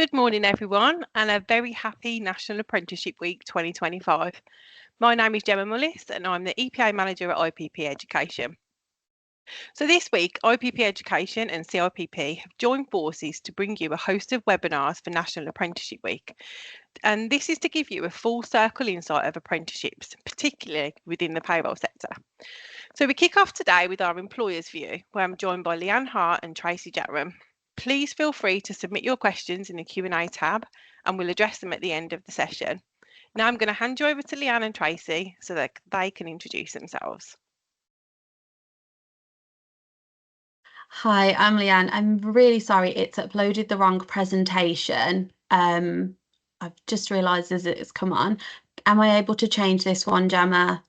Good morning, everyone, and a very happy National Apprenticeship Week 2025. My name is Jerram, and I'm the EPA Manager at IPP Education. So this week, IPP Education and CIPP have joined forces to bring you a host of webinars for National Apprenticeship Week. And this is to give you a full circle insight of apprenticeships, particularly within the payroll sector. So we kick off today with our employer's view, where I'm joined by Leigh-Ann Hart and Tracy Jerram. Please feel free to submit your questions in the Q&A tab and we'll address them at the end of the session. Now I'm going to hand you over to Leigh-Ann and Tracy so that they can introduce themselves. Hi, I'm Leigh-Ann. I'm really sorry it's uploaded the wrong presentation. I've just realised as it's come on. Am I able to change this one, Gemma?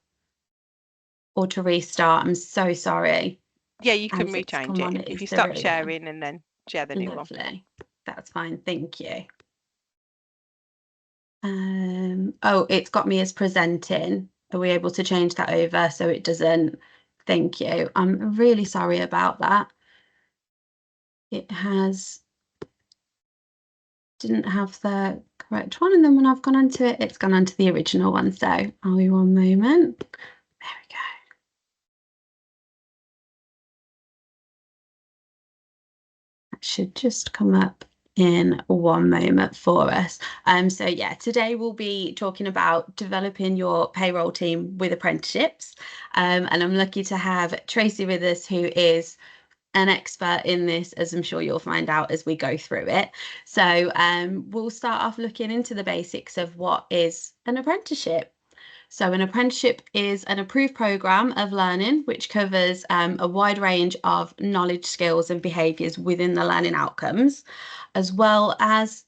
Or to restart? I'm so sorry. Yeah, you can rechange it if you stop sharing and then share the new one. Lovely. That's fine, thank you. Oh, it's got me as presenting. Are we able to change that over so it doesn't? Thank you. I'm really sorry about that. It didn't have the correct one, and then when I've gone onto it, it's gone onto the original one. So I'll be 1 moment. There we go. That should just come up in 1 moment for us. So yeah, today we'll be talking about developing your payroll team with apprenticeships. And I'm lucky to have Tracy with us, who is an expert in this, as I'm sure you'll find out as we go through it. So we'll start off looking into the basics of what is an apprenticeship. So an apprenticeship is an approved programme of learning which covers a wide range of knowledge, skills and behaviours within the learning outcomes, as well as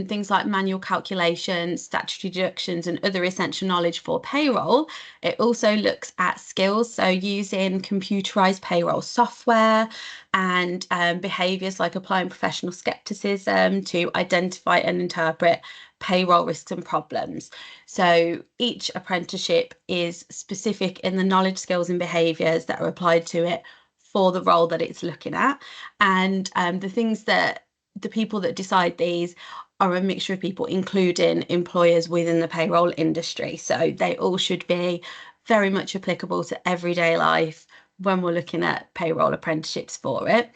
things like manual calculations, statutory deductions and other essential knowledge for payroll. It also looks at skills, so using computerised payroll software and behaviours like applying professional skepticism to identify and interpret payroll risks and problems. So each apprenticeship is specific in the knowledge, skills and behaviours that are applied to it for the role that it's looking at. And the things that the people that decide these are a mixture of people, including employers within the payroll industry. So they all should be very much applicable to everyday life when we're looking at payroll apprenticeships for it.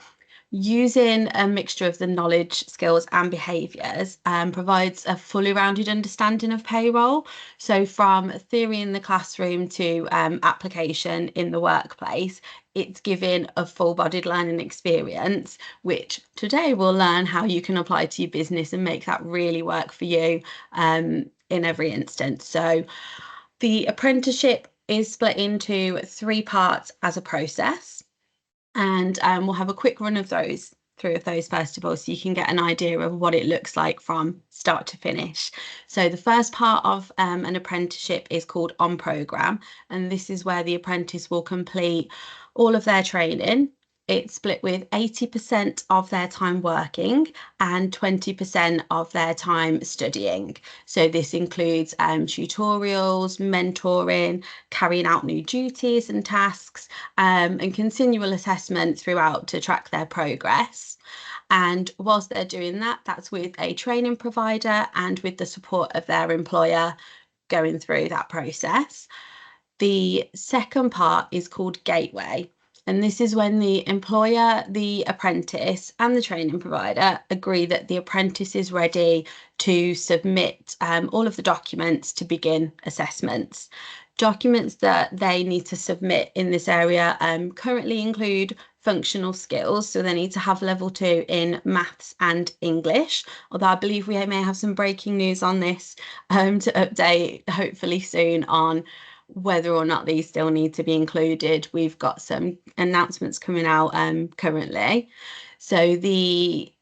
Using a mixture of the knowledge, skills and behaviours provides a fully rounded understanding of payroll. So from theory in the classroom to application in the workplace, it's giving a full-bodied learning experience, which today we'll learn how you can apply to your business and make that really work for you in every instance. So the apprenticeship is split into 3 parts as a process. And we'll have a quick run of those first of all, so you can get an idea of what it looks like from start to finish. So the first part of an apprenticeship is called on programme, and this is where the apprentice will complete all of their training. It's split with 80% of their time working and 20% of their time studying. So this includes tutorials, mentoring, carrying out new duties and tasks, and continual assessment throughout to track their progress. And whilst they're doing that, that's with a training provider and with the support of their employer going through that process. The second part is called Gateway. And this is when the employer, the apprentice and the training provider agree that the apprentice is ready to submit all of the documents to begin assessments. Documents that they need to submit in this area currently include functional skills. So they need to have level 2 in maths and English, although I believe we may have some breaking news on this to update hopefully soon on whether or not these still need to be included. We've got some announcements coming out currently. So the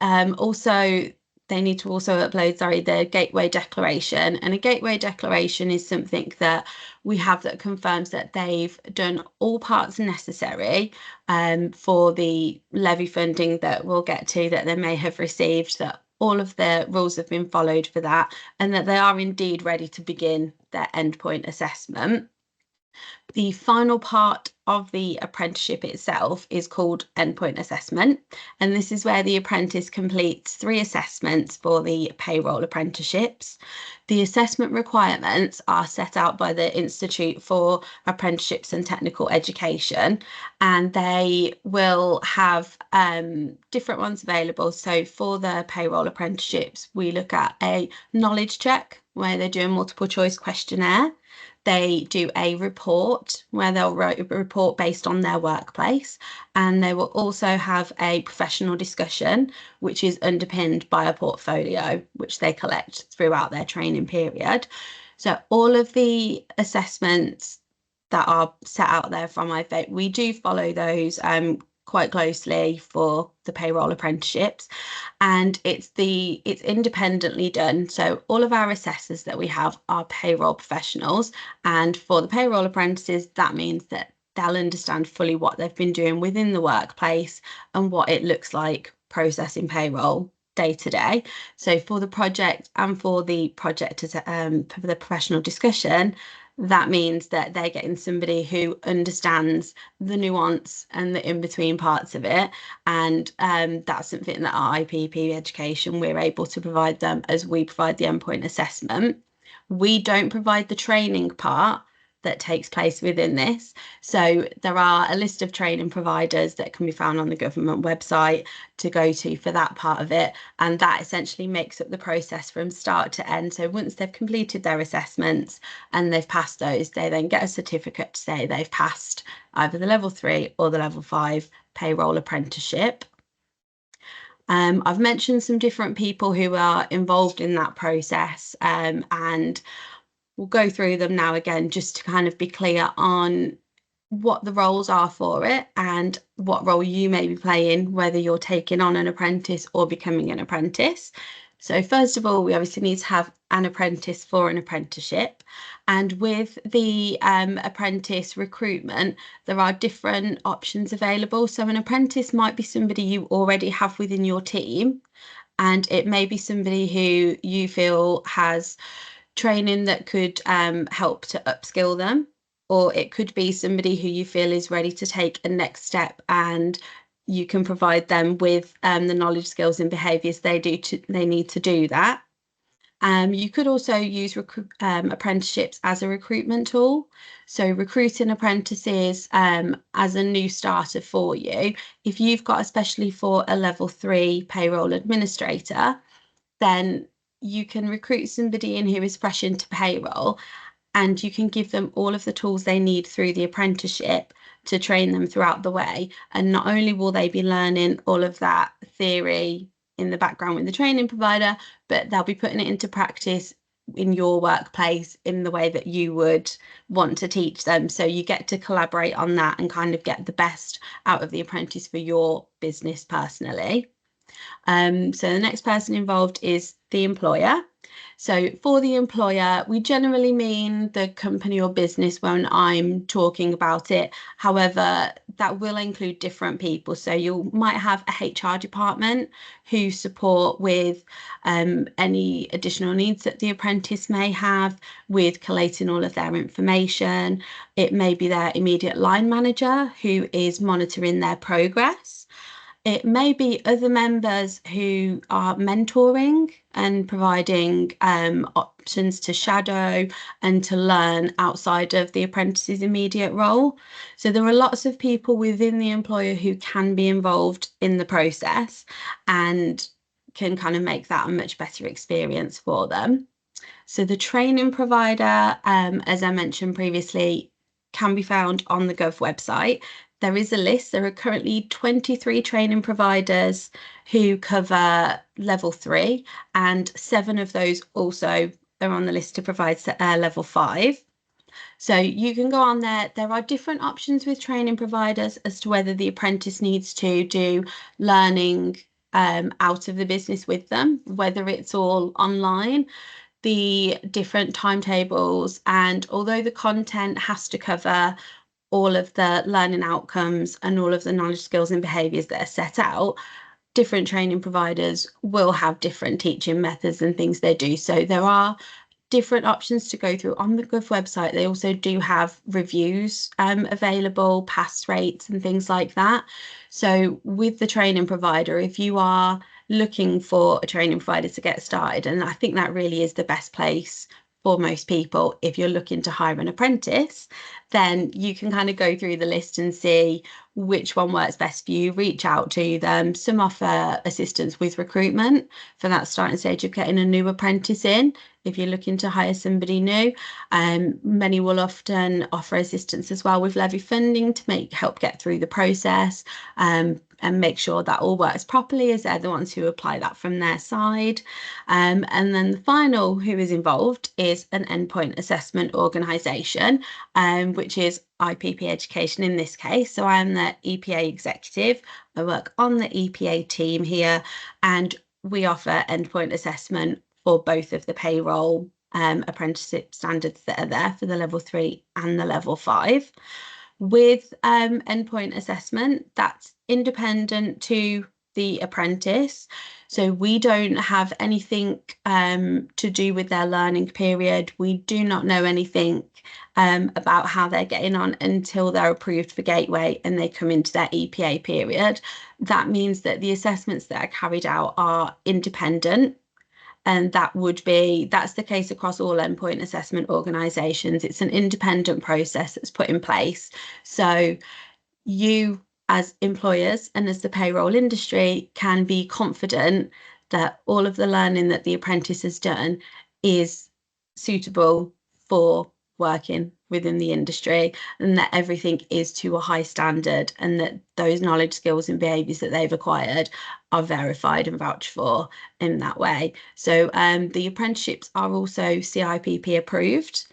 they need to also upload, the gateway declaration. And a gateway declaration is something that we have that confirms that they've done all parts necessary for the levy funding that we'll get to, that they may have received, that all of the rules have been followed for that, and that they are indeed ready to begin their endpoint assessment. The final part of the apprenticeship itself is called endpoint assessment, and this is where the apprentice completes 3 assessments for the payroll apprenticeships. The assessment requirements are set out by the Institute for Apprenticeships and Technical Education, and they will have different ones available. So for the payroll apprenticeships, we look at a knowledge check where they do a multiple choice questionnaire. They do a report where they'll write a report based on their workplace, and they will also have a professional discussion, which is underpinned by a portfolio, which they collect throughout their training period. So all of the assessments that are set out there from iVote, we do follow those quite closely for the payroll apprenticeships, and it's independently done. So all of our assessors that we have are payroll professionals, and for the payroll apprentices, that means that they'll understand fully what they've been doing within the workplace and what it looks like processing payroll day to day. So for the project and for the project for the professional discussion, that means that they're getting somebody who understands the nuance and the in-between parts of it. And that's something that our IPP education, we're able to provide them as we provide the endpoint assessment. We don't provide the training part that takes place within this. So there are a list of training providers that can be found on the government website to go to for that part of it. And that essentially makes up the process from start to end. So once they've completed their assessments and they've passed those, they then get a certificate to say they've passed either the level 3 or the level 5 payroll apprenticeship. I've mentioned some different people who are involved in that process, and we'll go through them now again just to kind of be clear on what the roles are for it and what role you may be playing, whether you're taking on an apprentice or becoming an apprentice. So first of all, we obviously need to have an apprentice for an apprenticeship. And with the apprentice recruitment, there are different options available. So an apprentice might be somebody you already have within your team, and it may be somebody who you feel has training that could help to upskill them, or it could be somebody who you feel is ready to take a next step and you can provide them with the knowledge, skills and behaviours they need to do that. You could also use apprenticeships as a recruitment tool. So recruiting apprentices as a new starter for you. If you've got, especially for a level 3 payroll administrator, then you can recruit somebody in who is fresh into payroll, and you can give them all of the tools they need through the apprenticeship to train them throughout the way. And not only will they be learning all of that theory in the background with the training provider, but they'll be putting it into practice in your workplace in the way that you would want to teach them. So you get to collaborate on that and kind of get the best out of the apprentice for your business personally. So the next person involved is the employer. So for the employer, we generally mean the company or business when I'm talking about it. However, that will include different people. So you might have a HR department who support with any additional needs that the apprentice may have with collating all of their information. It may be their immediate line manager who is monitoring their progress. It may be other members who are mentoring and providing options to shadow and to learn outside of the apprentice's immediate role. So there are lots of people within the employer who can be involved in the process and can kind of make that a much better experience for them. So the training provider, as I mentioned previously, can be found on the Gov website. There is a list. There are currently 23 training providers who cover level 3, and 7 of those also are on the list to provide level 5. So you can go on there. There are different options with training providers as to whether the apprentice needs to do learning out of the business with them, whether it's all online, the different timetables, and although the content has to cover all of the learning outcomes and all of the knowledge, skills and behaviours that are set out, different training providers will have different teaching methods and things they do. So there are different options to go through on the Gov website. They also do have reviews available, pass rates and things like that. So with the training provider, if you are looking for a training provider to get started, and I think that really is the best place for most people, if you're looking to hire an apprentice, then you can kind of go through the list and see which one works best for you, reach out to them. Some offer assistance with recruitment for that starting stage of getting a new apprentice in. If you're looking to hire somebody new, many will often offer assistance as well with levy funding to help get through the process and make sure that all works properly, as they're the ones who apply that from their side. And then the final who is involved is an endpoint assessment organisation, which is IPP Education in this case. So I am the EPA Executive. I work on the EPA team here, and we offer endpoint assessment for both of the payroll apprenticeship standards that are there for the level 3 and the level 5. With endpoint assessment, that's independent to the apprentice. So we don't have anything to do with their learning period. We do not know anything about how they're getting on until they're approved for Gateway and they come into their EPA period. That means that the assessments that are carried out are independent. And that's the case across all endpoint assessment organisations. It's an independent process that's put in place. So you as employers and as the payroll industry can be confident that all of the learning that the apprentice has done is suitable for working within the industry, and that everything is to a high standard, and that those knowledge, skills and behaviours that they've acquired are verified and vouched for in that way. So the apprenticeships are also CIPP approved,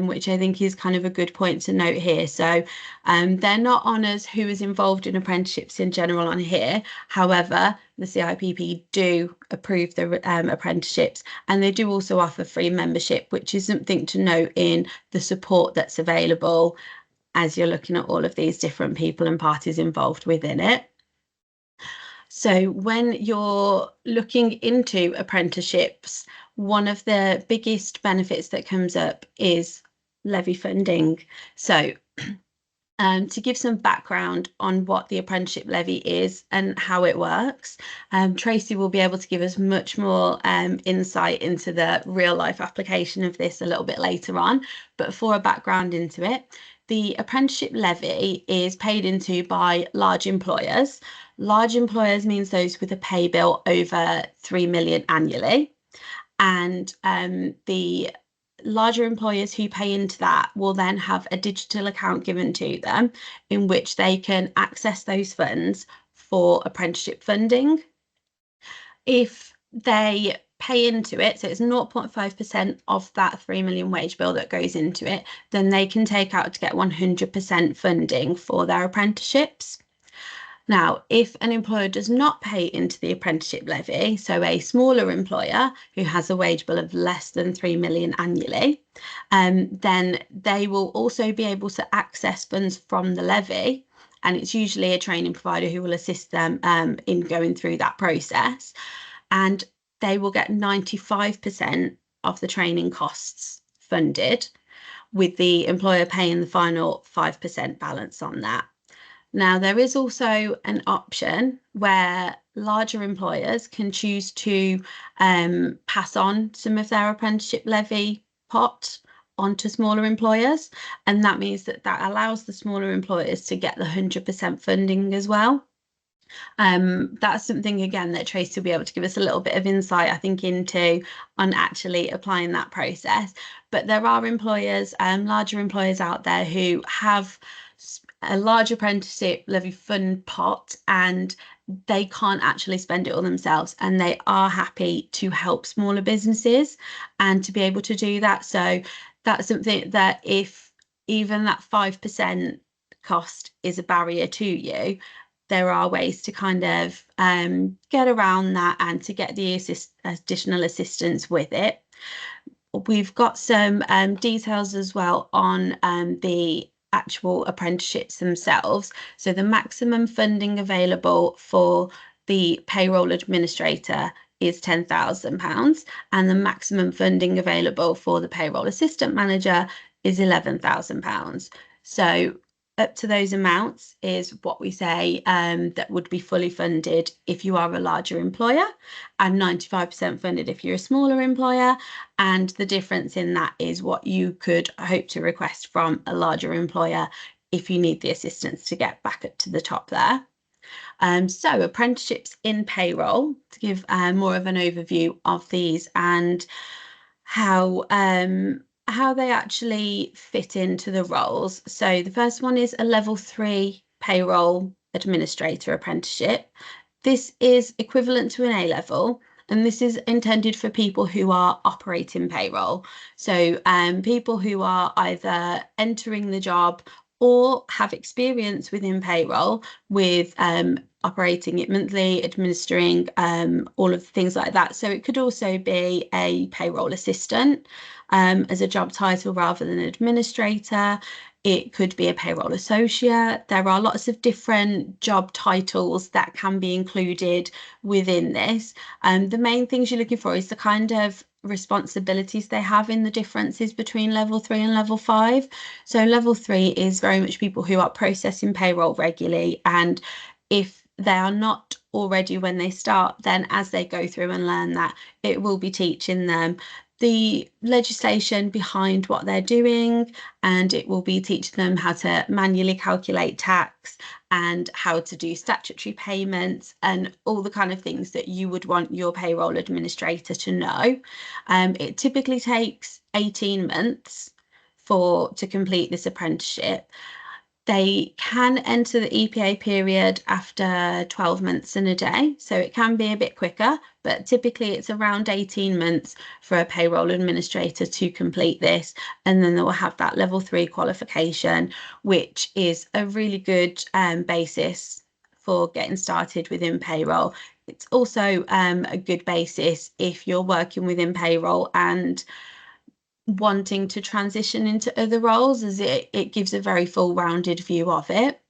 which I think is kind of a good point to note here. So they're not on us who is involved in apprenticeships in general on here. However, the CIPP do approve the apprenticeships, and they do also offer free membership, which is something to note in the support that's available as you're looking at all of these different people and parties involved within it. So when you're looking into apprenticeships, one of the biggest benefits that comes up is levy funding. So to give some background on what the apprenticeship levy is and how it works, Tracy will be able to give us much more insight into the real life application of this a little bit later on. But for a background into it, the apprenticeship levy is paid into by large employers. Large employers means those with a pay bill over 3 million annually. And the larger employers who pay into that will then have a digital account given to them in which they can access those funds for apprenticeship funding. If they pay into it, so it's 0.5% of that 3 million wage bill that goes into it, then they can take out to get 100% funding for their apprenticeships. Now, if an employer does not pay into the apprenticeship levy, so a smaller employer who has a wage bill of less than 3 million annually, then they will also be able to access funds from the levy. And it's usually a training provider who will assist them in going through that process. And they will get 95% of the training costs funded, with the employer paying the final 5% balance on that. Now, there is also an option where larger employers can choose to pass on some of their apprenticeship levy pot onto smaller employers. And that means that allows the smaller employers to get the 100% funding as well. That's something, again, that Tracy will be able to give us a little bit of insight, I think, into on actually applying that process. But there are employers, larger employers out there who have a large apprenticeship levy fund pot, and they can't actually spend it all themselves, and they are happy to help smaller businesses and to be able to do that. So that's something that if even that 5% cost is a barrier to you, there are ways to kind of get around that and to get the additional assistance with it. We've got some details as well on the actual apprenticeships themselves. So the maximum funding available for the payroll administrator is £10,000, and the maximum funding available for the payroll assistant manager is £11,000. So up to those amounts is what we say that would be fully funded if you are a larger employer, and 95% funded if you're a smaller employer. And the difference in that is what you could hope to request from a larger employer if you need the assistance to get back up to the top there. So apprenticeships in payroll, to give more of an overview of these and how they actually fit into the roles. So the first one is a level 3 payroll administrator apprenticeship. This is equivalent to an A-level, and this is intended for people who are operating payroll. So people who are either entering the job or have experience within payroll with operating it monthly, administering all of the things like that. So it could also be a payroll assistant as a job title rather than administrator. It could be a payroll associate. There are lots of different job titles that can be included within this. The main things you're looking for is the kind of responsibilities they have in the differences between level 3 and level 5. So level 3 is very much people who are processing payroll regularly, and if they are not already when they start, then as they go through and learn that, it will be teaching them the legislation behind what they're doing, and it will be teaching them how to manually calculate tax and how to do statutory payments and all the kind of things that you would want your payroll administrator to know. It typically takes 18 months to complete this apprenticeship. They can enter the EPA period after 12 months and a day, so it can be a bit quicker, but typically it's around 18 months for a payroll administrator to complete this, and then they will have that level 3 qualification, which is a really good basis for getting started within payroll. It's also a good basis if you're working within payroll and wanting to transition into other roles, as it gives a very full rounded view of it.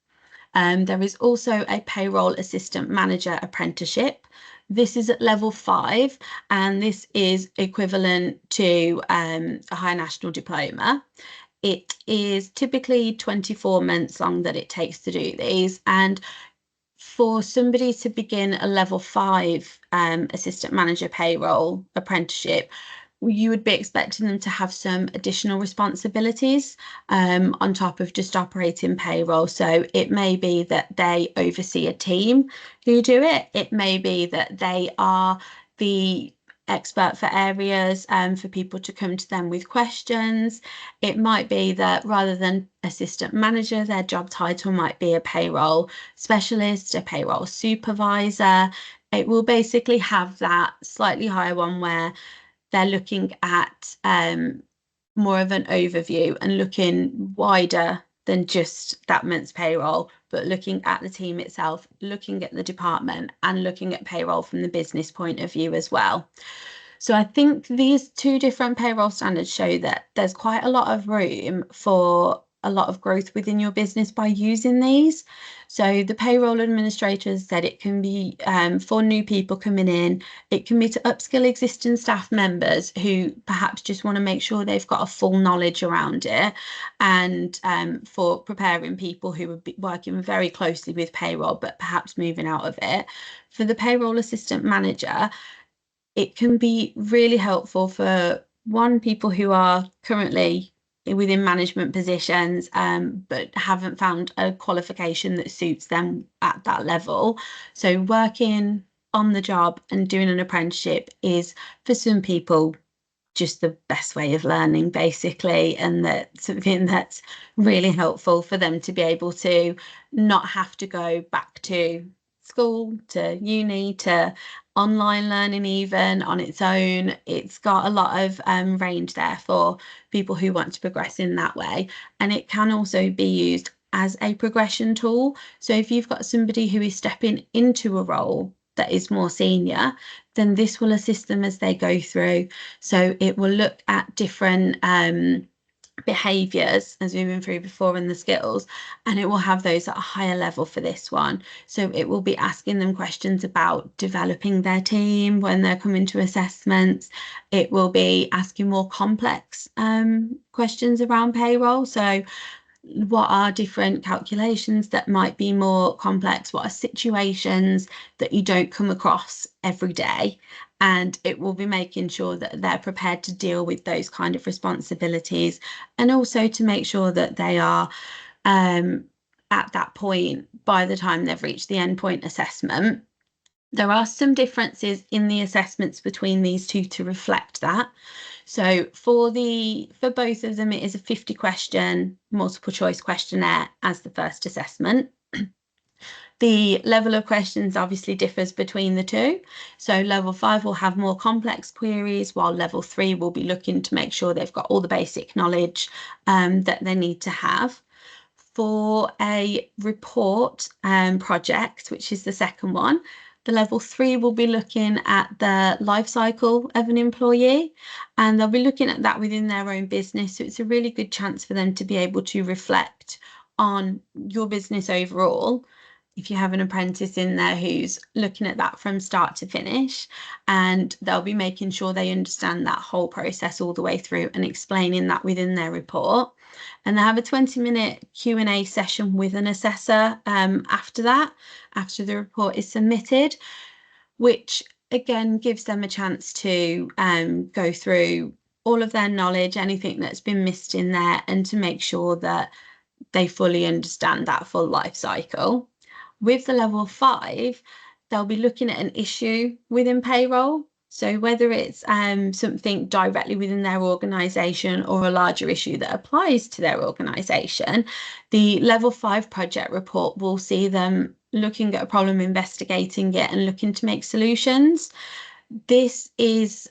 There is also a payroll assistant manager apprenticeship. This is at level 5, and this is equivalent to a higher national diploma. It is typically 24 months long that it takes to do these, and for somebody to begin a level 5 assistant manager payroll apprenticeship, you would be expecting them to have some additional responsibilities on top of just operating payroll. So it may be that they oversee a team who do it. It may be that they are the expert for areas for people to come to them with questions. It might be that rather than assistant manager, their job title might be a payroll specialist, a payroll supervisor. It will basically have that slightly higher one where they're looking at more of an overview and looking wider than just that month's payroll, but looking at the team itself, looking at the department, and looking at payroll from the business point of view as well. So I think these two different payroll standards show that there's quite a lot of room for a lot of growth within your business by using these. So the payroll administrators said it can be for new people coming in, it can be to upskill existing staff members who perhaps just want to make sure they've got a full knowledge around it, and for preparing people who would be working very closely with payroll but perhaps moving out of it. For the payroll assistant manager, it can be really helpful for people who are currently within management positions but haven't found a qualification that suits them at that level. So working on the job and doing an apprenticeship is, for some people, just the best way of learning, basically, and that's something that's really helpful for them to be able to not have to go back to school, to uni, to online learning even on its own. It's got a lot of range there for people who want to progress in that way, and it can also be used as a progression tool. So if you've got somebody who is stepping into a role that is more senior, then this will assist them as they go through. So it will look at different behaviours, as we've been through before, and the skills, and it will have those at a higher level for this one. So it will be asking them questions about developing their team when they're coming to assessments. It will be asking more complex questions around payroll. So what are different calculations that might be more complex? What are situations that you don't come across every day? And it will be making sure that they're prepared to deal with those kind of responsibilities, and also to make sure that they are at that point by the time they've reached the endpoint assessment. There are some differences in the assessments between these two to reflect that. So for both of them, it is a 50 question multiple choice questionnaire as the first assessment. The level of questions obviously differs between the two. So level 5 will have more complex queries, while level 3 will be looking to make sure they've got all the basic knowledge that they need to have. For a report project, which is the second one, the level 3 will be looking at the life cycle of an employee, and they'll be looking at that within their own business. So it's a really good chance for them to be able to reflect on your business overall, if you have an apprentice in there who's looking at that from start to finish, and they'll be making sure they understand that whole process all the way through and explaining that within their report. And they have a 20-minute Q&A session with an assessor after that, after the report is submitted, which again gives them a chance to go through all of their knowledge, anything that's been missed in there, and to make sure that they fully understand that full life cycle. With the level 5, they'll be looking at an issue within payroll. So whether it's something directly within their organisation or a larger issue that applies to their organisation, the level 5 project report will see them looking at a problem, investigating it, and looking to make solutions. This is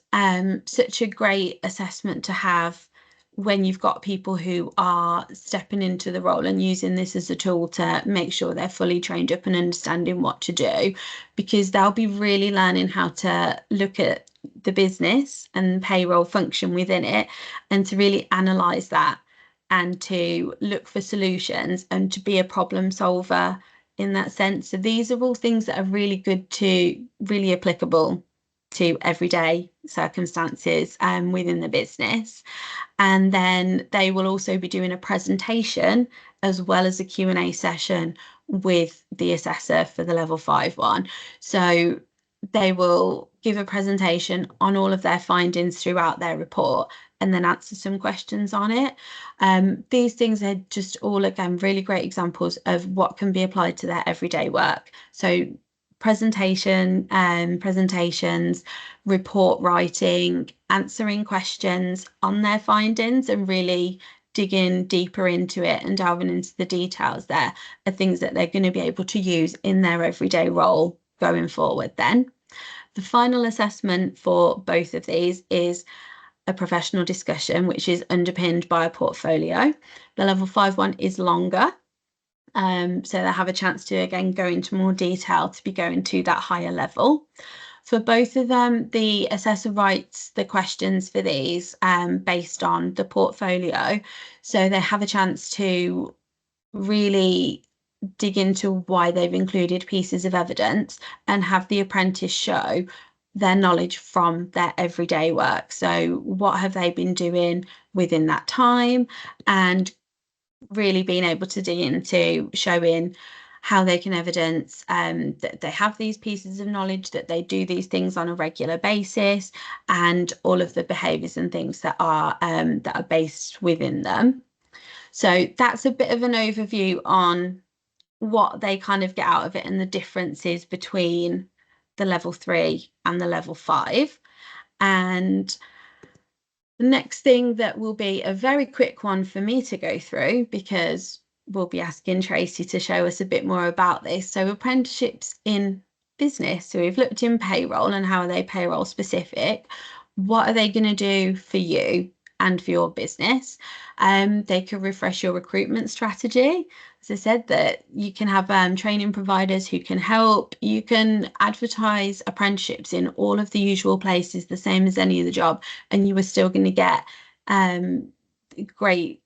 such a great assessment to have when you've got people who are stepping into the role and using this as a tool to make sure they're fully trained up and understanding what to do, because they'll be really learning how to look at the business and payroll function within it, and to really analyze that, and to look for solutions, and to be a problem solver in that sense. So these are all things that are really good to really applicable to everyday circumstances within the business. And then they will also be doing a presentation as well as a Q&A session with the assessor for the level 5 one. So they will give a presentation on all of their findings throughout their report, and then answer some questions on it. These things are just all, again, really great examples of what can be applied to their everyday work. So presentations, report writing, answering questions on their findings, and really digging deeper into it and delving into the details there are things that they're going to be able to use in their everyday role going forward then. The final assessment for both of these is a professional discussion, which is underpinned by a portfolio. The level 5 one is longer. So they have a chance to, again, go into more detail to be going to that higher level. For both of them, the assessor writes the questions for these based on the portfolio. So they have a chance to really dig into why they've included pieces of evidence, and have the apprentice show their knowledge from their everyday work. So what have they been doing within that time, and really being able to dig into showing how they can evidence that they have these pieces of knowledge, that they do these things on a regular basis, and all of the behaviours and things that are based within them. So that's a bit of an overview on what they kind of get out of it, and the differences between the level 3 and the level 5. And the next thing that will be a very quick one for me to go through, because we'll be asking Tracy to show us a bit more about this. So apprenticeships in business. So we've looked in payroll and how are they payroll specific. What are they going to do for you and for your business? They could refresh your recruitment strategy. As I said, that you can have training providers who can help. You can advertise apprenticeships in all of the usual places, the same as any other job, and you are still going to get great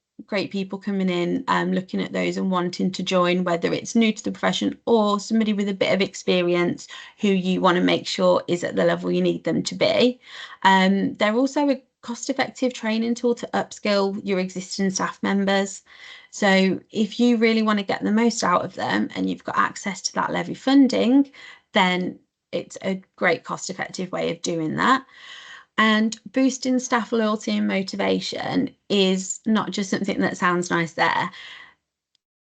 people coming in, looking at those and wanting to join, whether it's new to the profession or somebody with a bit of experience who you want to make sure is at the level you need them to be. They're also a cost-effective training tool to upskill your existing staff members. So if you really want to get the most out of them and you've got access to that levy funding, then it's a great cost-effective way of doing that. And boosting staff loyalty and motivation is not just something that sounds nice there.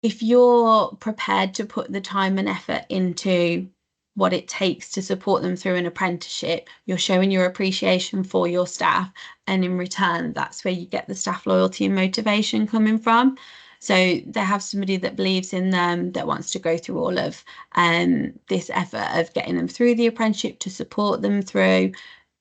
If you're prepared to put the time and effort into what it takes to support them through an apprenticeship, you're showing your appreciation for your staff. And in return, that's where you get the staff loyalty and motivation coming from. So they have somebody that believes in them, that wants to go through all of this effort of getting them through the apprenticeship to support them through.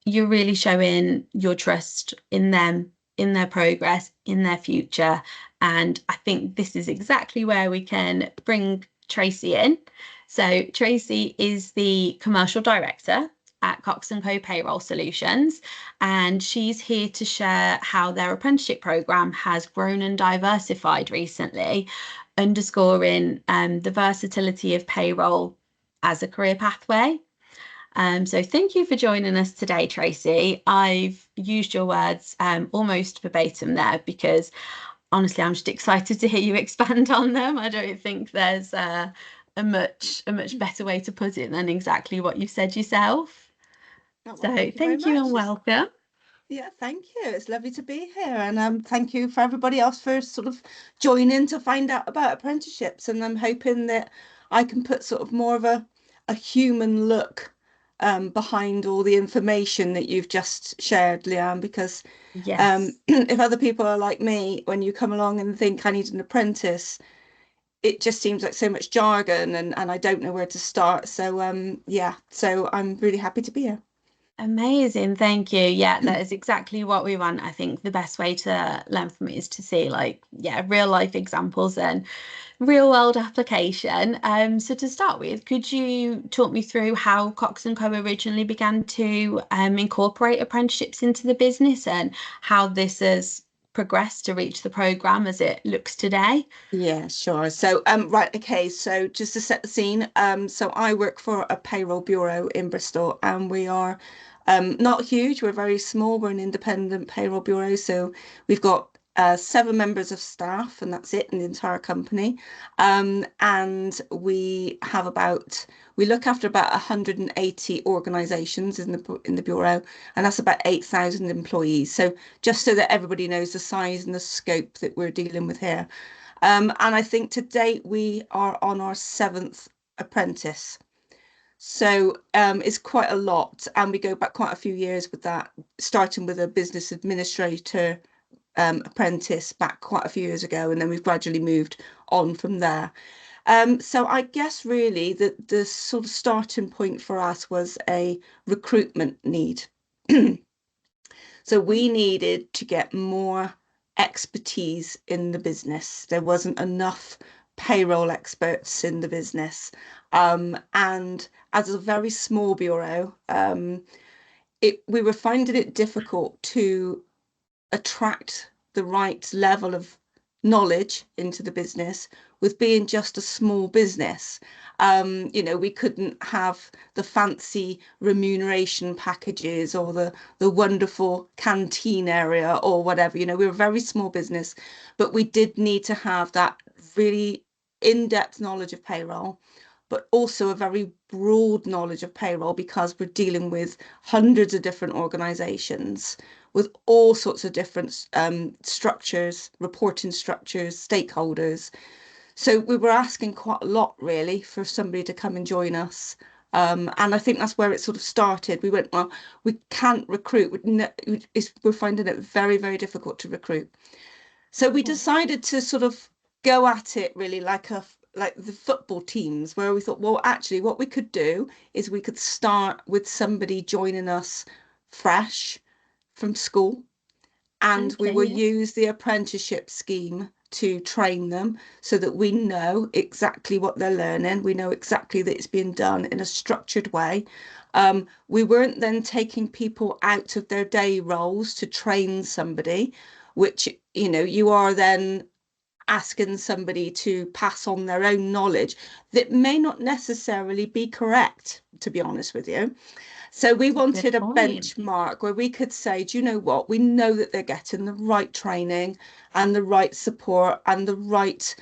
You're really showing your trust in them, in their progress, in their future. And I think this is exactly where we can bring Tracy in. So Tracy is the commercial director at Cox Co Payroll Solutions, and she's here to share how their apprenticeship program has grown and diversified recently, underscoring the versatility of payroll as a career pathway. So thank you for joining us today, Tracy. I've used your words almost verbatim there because honestly, I'm just excited to hear you expand on them. I don't think there's a much better way to put it than exactly what you said yourself. Oh, well, So thank you and welcome. Yeah, thank you. It's lovely to be here, and thank you for everybody else for sort of joining to find out about apprenticeships. And I'm hoping that I can put sort of more of a human look behind all the information that you've just shared, Leigh-Ann, because Yes. if other people are like me, when you come along and think I need an apprentice, it just seems like so much jargon and I don't know where to start. So yeah, so I'm really happy to be here. Amazing, thank you. Yeah, that is exactly what we want. I think the best way to learn from it is to see real life examples and real world application. So to start with, could you talk me through how Cox Co originally began to incorporate apprenticeships into the business and how this has progressed to reach the programme as it looks today? Yeah, sure. So right, okay, so just to set the scene, so I work for a payroll bureau in Bristol, and we are not huge, we're very small, we're an independent payroll bureau, so we've got 7 members of staff, and that's it in the entire company. And we look after about 180 organizations in the bureau, and that's about 8,000 employees. So just so that everybody knows the size and the scope that we're dealing with here. And I think to date we are on our 7th apprentice. So it's quite a lot, and we go back quite a few years with that, starting with a business administrator apprentice back quite a few years ago, and then we've gradually moved on from there. So I guess really the sort of starting point for us was a recruitment need. So we needed to get more expertise in the business. There wasn't enough payroll experts in the business. And as a very small bureau, we were finding it difficult to attract the right level of knowledge into the business with being just a small business. We couldn't have the fancy remuneration packages or the wonderful canteen area or whatever. We were a very small business, but we did need to have that really in-depth knowledge of payroll, but also a very broad knowledge of payroll because we're dealing with hundreds of different organizations with all sorts of different structures, reporting structures, stakeholders. So we were asking quite a lot, really, for somebody to come and join us. And I think that's where it sort of started. We went, well, we can't recruit. We're finding it very, very difficult to recruit. So we decided to sort of go at it really like the football teams, where we thought, well, actually, what we could do is we could start with somebody joining us fresh from school, and we will use the apprenticeship scheme to train them so that we know exactly what they're learning. We know exactly that it's being done in a structured way. We weren't then taking people out of their day roles to train somebody. which, you know, you are then asking somebody to pass on their own knowledge that may not necessarily be correct, to be honest with you. So we wanted a benchmark where we could say, do you know what? We know that they're getting the right training and the right support and the right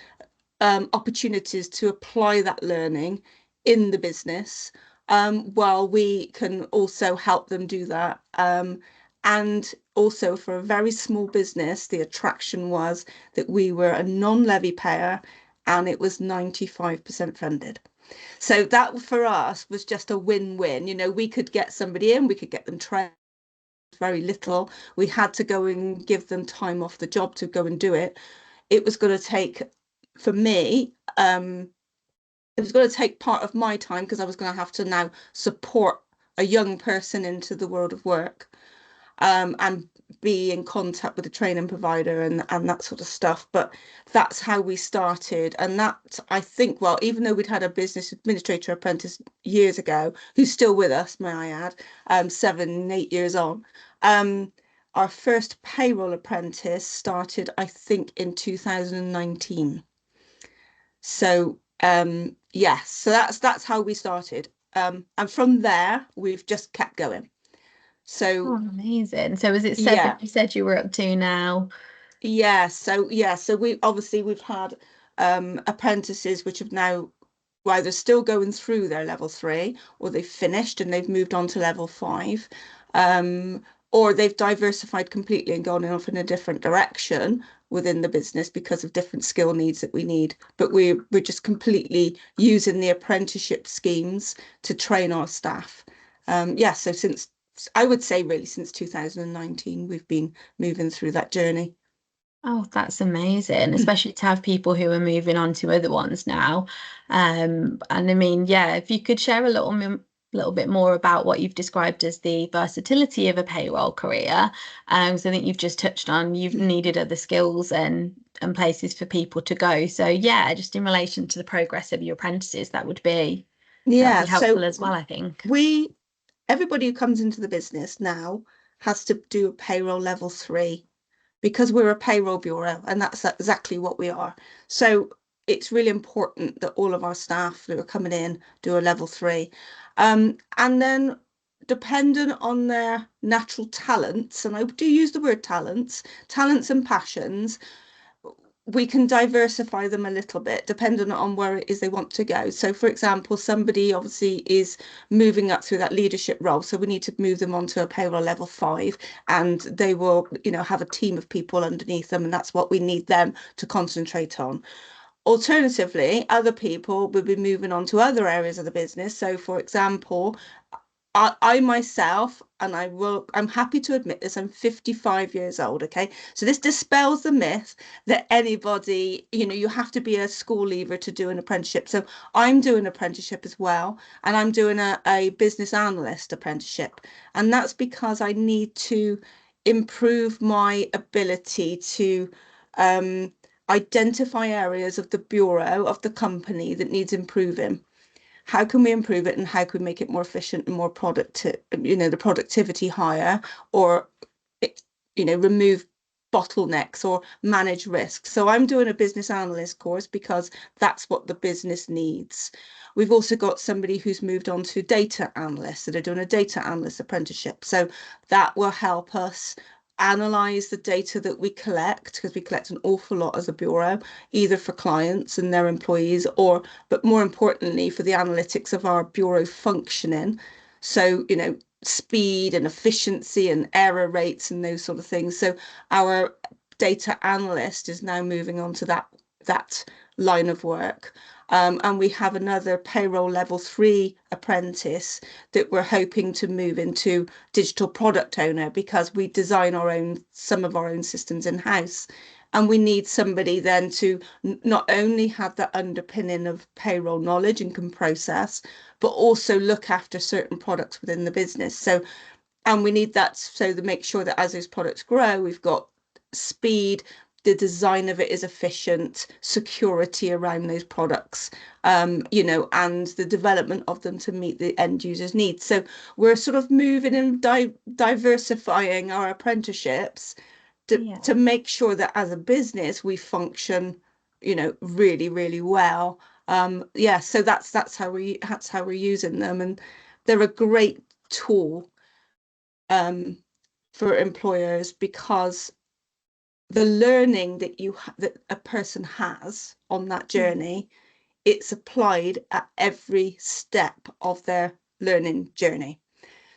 opportunities to apply that learning in the business, while we can also help them do that. And also for a very small business, the attraction was that we were a non-levy payer and it was 95% funded. So that for us was just a win-win. You know, we could get somebody in, we could get them trained very little. We had to go and give them time off the job to go and do it. It was going to take, for me, it was going to take part of my time because I was going to have to now support a young person into the world of work, and be in contact with the training provider and that sort of stuff. But that's how we started. And that, I think, well, even though we'd had a business administrator apprentice years ago, who's still with us, may I add, 7, 8 years on, our first payroll apprentice started, I think, in 2019. So yes, so that's how we started. And from there, we've just kept going. So amazing. So is it 7 you said you were up to now? Yeah, so we've had apprentices which have now either still going through their level 3, or they've finished and they've moved on to level 5, or they've diversified completely and gone off in a different direction within the business because of different skill needs that we need. But we're just completely using the apprenticeship schemes to train our staff. So since, I would say really since 2019, we've been moving through that journey. Oh, that's amazing, especially to have people who are moving on to other ones now. And I mean, yeah, if you could share a little bit more about what you've described as the versatility of a payroll career. So I think you've just touched on you've needed other skills and places for people to go. So yeah, just in relation to the progress of your apprentices, that would be helpful as well, I think. Everybody who comes into the business now has to do a payroll level 3, because we're a payroll bureau, and that's exactly what we are. So it's really important that all of our staff that are coming in do a level 3. And then dependent on their natural talents, and I do use the word talents and passions, we can diversify them a little bit depending on where it is they want to go. So for example, somebody obviously is moving up through that leadership role, so we need to move them onto a payroll level 5, and they will, you know, have a team of people underneath them, and that's what we need them to concentrate on. Alternatively, other people will be moving on to other areas of the business. So for example, I myself, and I'm happy to admit this, I'm 55 years old, okay? So this dispels the myth that anybody, you know, you have to be a school leaver to do an apprenticeship. So I'm doing an apprenticeship as well, and I'm doing a business analyst apprenticeship. And that's because I need to improve my ability to identify areas of the bureau, of the company, that needs improving. How can we improve it, and how can we make it more efficient and more productive, you know, the productivity higher, or, you know, remove bottlenecks or manage risks. So I'm doing a business analyst course because that's what the business needs. We've also got somebody who's moved on to data analysts that are doing a data analyst apprenticeship. So that will help us analyze the data that we collect, because we collect an awful lot as a bureau, either for clients and their employees, or, but more importantly, for the analytics of our bureau functioning. So, you know, speed and efficiency and error rates and those sort of things. So our data analyst is now moving on to that line of work. And we have another payroll level 3 apprentice that we're hoping to move into digital product owner, because we design some of our own systems in-house. And we need somebody then to not only have the underpinning of payroll knowledge and can process, but also look after certain products within the business. So, and we need that so to make sure that as those products grow, we've got speed, the design of it is efficient, security around those products, you know, and the development of them to meet the end user's needs. So we're sort of moving and diversifying our apprenticeships to make sure that as a business we function, really, really well. So that's how we're using them, and they're a great tool for employers, because the learning that a person has on that journey, it's applied at every step of their learning journey.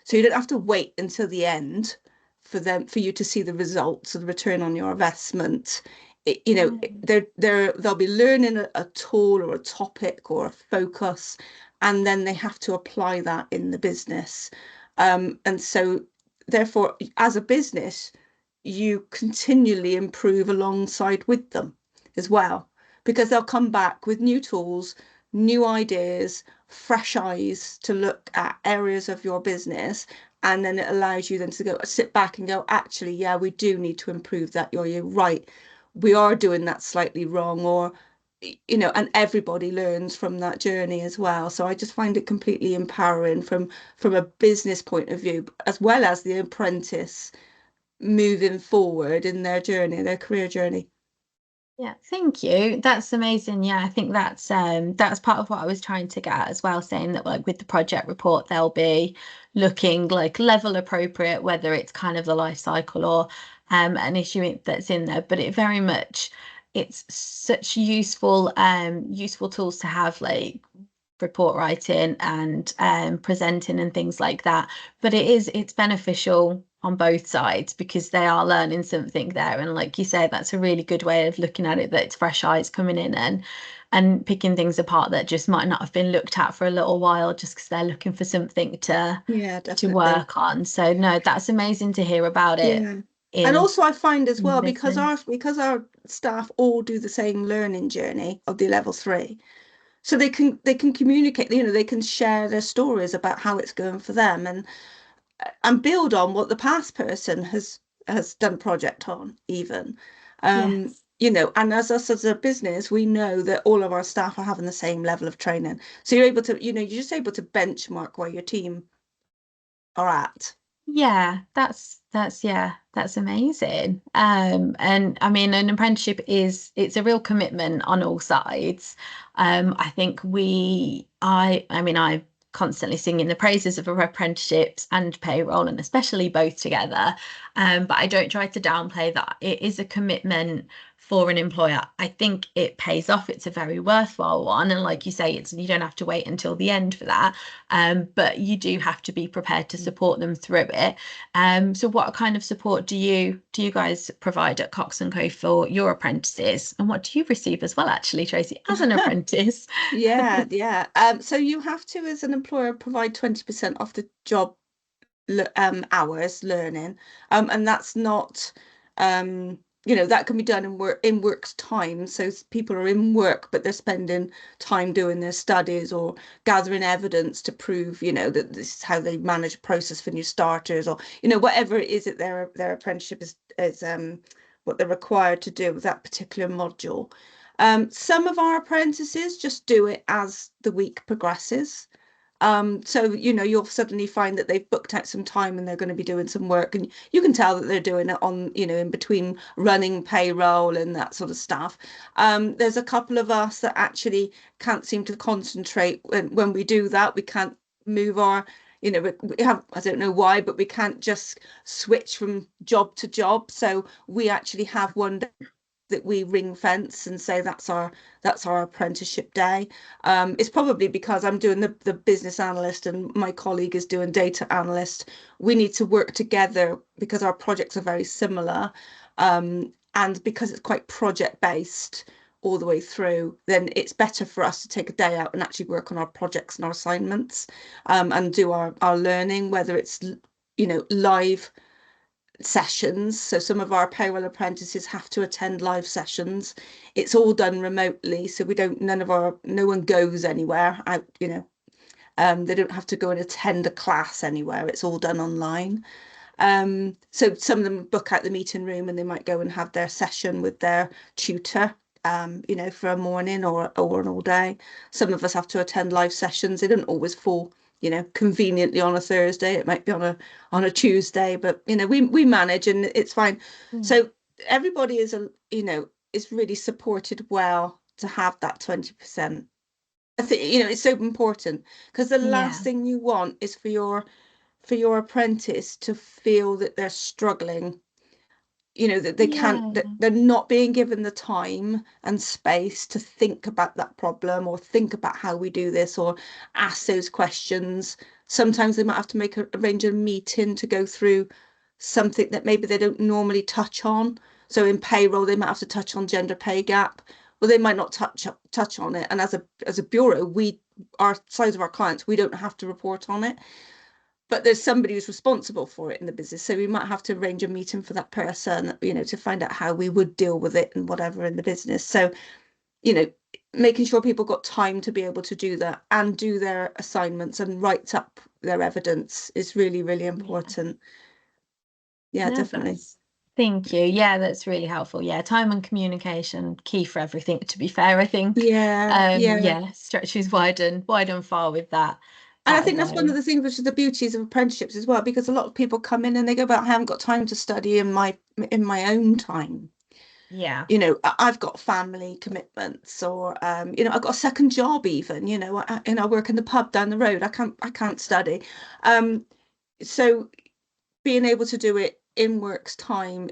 So you don't have to wait until the end for you to see the results of the return on your investment. They'll be learning a tool or a topic or a focus, and then they have to apply that in the business. And so therefore, as a business, you continually improve alongside with them as well, because they'll come back with new tools, new ideas, fresh eyes to look at areas of your business, and then it allows you then to go sit back and go, actually, yeah, we do need to improve that. You're right, we are doing that slightly wrong, or and everybody learns from that journey as well. So I just find it completely empowering from a business point of view, as well as the apprentice moving forward in their journey, their career journey. Yeah, thank you. That's amazing. Yeah, I think that's part of what I was trying to get at as well, saying that like with the project report, they'll be looking like level appropriate, whether it's kind of the life cycle or an issue that's in there. But it's such useful tools to have, like report writing and presenting and things like that. But it's beneficial on both sides, because they are learning something there, and like you say, that's a really good way of looking at it, that it's fresh eyes coming in and picking things apart that just might not have been looked at for a little while, just because they're looking for something to work on. So no, that's amazing to hear about it. And also I find as well, because our staff all do the same learning journey of the level 3, so they can communicate, they can share their stories about how it's going for them, and build on what the past person has done a project on, even. And as a business, we know that all of our staff are having the same level of training, so you're just able to benchmark where your team are at. That's amazing. And I mean, an apprenticeship it's a real commitment on all sides. I think I constantly singing the praises of apprenticeships and payroll, and especially both together. But I don't try to downplay that it is a commitment for an employer. I think it pays off. It's a very worthwhile one, and like you say, you don't have to wait until the end for that. But you do have to be prepared to support them through it. So what kind of support do you guys provide at Cox Co for your apprentices, and what do you receive as well, actually, Tracy, as an apprentice? So you have to, as an employer, provide 20% off the job hours learning, and that's not that can be done in work's time. So people are in work, but they're spending time doing their studies or gathering evidence to prove, that this is how they manage a process for new starters, or whatever it is that their apprenticeship is what they're required to do with that particular module. Some of our apprentices just do it as the week progresses. So you'll suddenly find that they've booked out some time and they're going to be doing some work, and you can tell that they're doing it on, in between running payroll and that sort of stuff. There's a couple of us that actually can't seem to concentrate when we do that. We can't move our, we have, I don't know why, but we can't just switch from job to job. So we actually have one day that we ring fence and say that's our apprenticeship day. It's probably because I'm doing the business analyst and my colleague is doing data analyst. We need to work together because our projects are very similar, and because it's quite project based all the way through, then it's better for us to take a day out and actually work on our projects and our assignments, and do our learning, whether it's live sessions. So some of our payroll apprentices have to attend live sessions. It's all done remotely, so no one goes anywhere out. They don't have to go and attend a class anywhere. It's all done online. So some of them book out the meeting room and they might go and have their session with their tutor, for a morning or an all day. Some of us have to attend live sessions. They don't always fall conveniently on a Thursday. It might be on a Tuesday, but we manage and it's fine. So everybody is is really supported well to have that 20%. I think it's so important, because the last thing you want is for your apprentice to feel that they're struggling, that they can't, that they're not being given the time and space to think about that problem, or think about how we do this, or ask those questions. Sometimes they might have to arrange a meeting to go through something that maybe they don't normally touch on. So in payroll, they might have to touch on gender pay gap. Well, they might not touch on it. And as a bureau, our size of our clients, we don't have to report on it. But there's somebody who's responsible for it in the business. So we might have to arrange a meeting for that person, to find out how we would deal with it and whatever in the business. So, making sure people got time to be able to do that and do their assignments and write up their evidence is really, really important. Yeah, definitely. Thank you. Yeah, that's really helpful. Yeah, time and communication, key for everything, to be fair, I think. Yeah. Stretches wide and far with that. And I think that's one of the things, which is the beauties of apprenticeships as well, because a lot of people come in and they go, but I haven't got time to study in my own time. Yeah. I've got family commitments, or I've got a second job even, I work in the pub down the road. I can't study. So being able to do it in work's time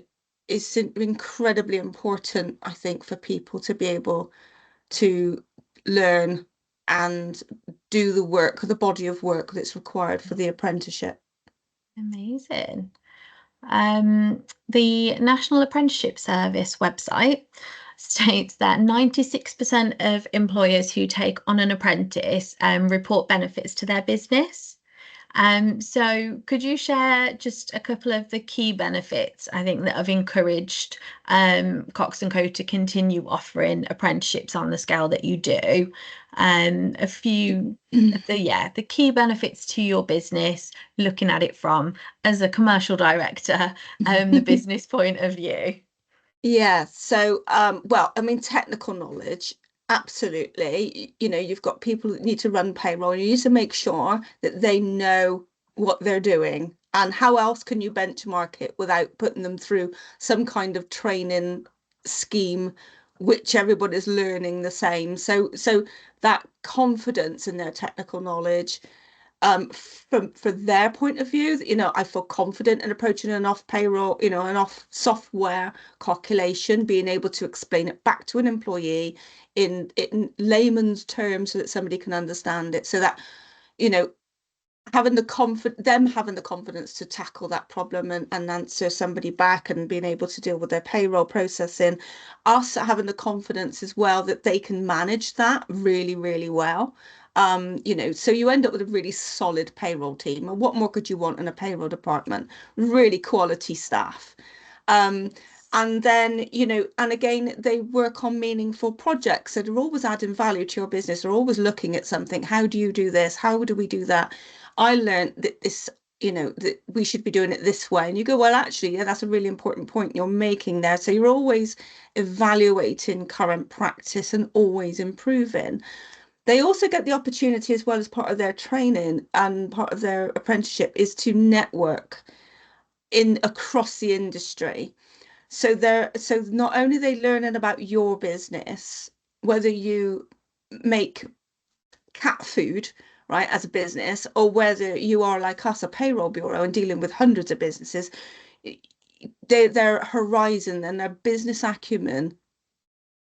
is incredibly important, I think, for people to be able to learn and do the work, the body of work that's required for the apprenticeship. Amazing. The National Apprenticeship Service website states that 96% of employers who take on an apprentice report benefits to their business. So could you share just a couple of the key benefits, I think, that have encouraged Cox Co to continue offering apprenticeships on the scale that you do? A few the key benefits to your business, looking at it from, as a commercial director, the business point of view. Yeah, so well, I mean, technical knowledge, absolutely. You've got people that need to run payroll, and you need to make sure that they know what they're doing. And how else can you benchmark it without putting them through some kind of training scheme, which everybody's learning the same? So that confidence in their technical knowledge, from their point of view, I feel confident in approaching an off payroll, an off software calculation, being able to explain it back to an employee in layman's terms so that somebody can understand it, so that having the confidence to tackle that problem and answer somebody back, and being able to deal with their payroll processing, us having the confidence as well that they can manage that really, really well. So you end up with a really solid payroll team. And what more could you want in a payroll department? Really quality staff. And then, and again, they work on meaningful projects. So they're always adding value to your business. They're always looking at something. How do you do this? How do we do that? I learned that this, that we should be doing it this way. And you go, well, actually, yeah, that's a really important point you're making there. So you're always evaluating current practice and always improving. They also get the opportunity, as well, as part of their training and part of their apprenticeship, is to network across the industry. So not only are they learning about your business, whether you make cat food, right, as a business, or whether you are like us, a payroll bureau, and dealing with hundreds of businesses, their horizon and their business acumen